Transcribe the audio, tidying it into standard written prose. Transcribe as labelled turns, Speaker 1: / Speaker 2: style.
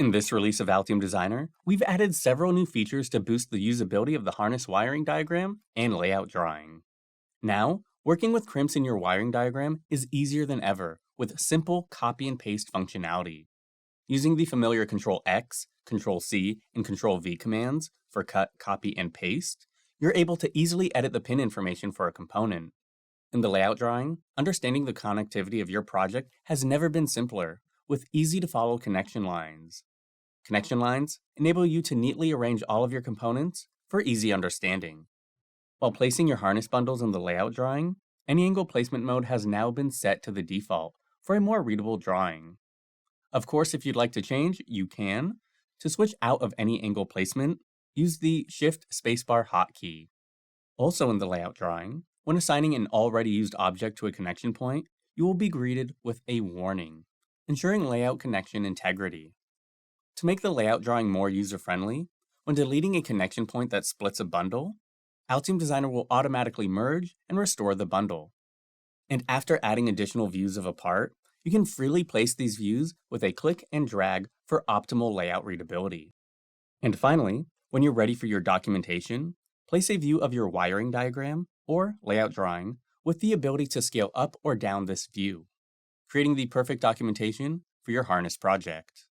Speaker 1: In this release of Altium Designer, we've added several new features to boost the usability of the harness wiring diagram and layout drawing. Now, working with crimps in your wiring diagram is easier than ever with simple copy and paste functionality. Using the familiar Ctrl X, Ctrl C, and Ctrl V commands for cut, copy, and paste, you're able to easily edit the pin information for a component. In the layout drawing, understanding the connectivity of your project has never been simpler, with easy-to-follow connection lines. Connection lines enable you to neatly arrange all of your components for easy understanding. While placing your harness bundles in the layout drawing, any angle placement mode has now been set to the default for a more readable drawing. Of course, if you'd like to change, you can. To switch out of any angle placement, use the Shift Spacebar hotkey. Also in the layout drawing, when assigning an already used object to a connection point, you will be greeted with a warning, ensuring layout connection integrity. To make the layout drawing more user-friendly, when deleting a connection point that splits a bundle, Altium Designer will automatically merge and restore the bundle. And after adding additional views of a part, you can freely place these views with a click and drag for optimal layout readability. And finally, when you're ready for your documentation, place a view of your wiring diagram or layout drawing with the ability to scale up or down this view, creating the perfect documentation for your harness project.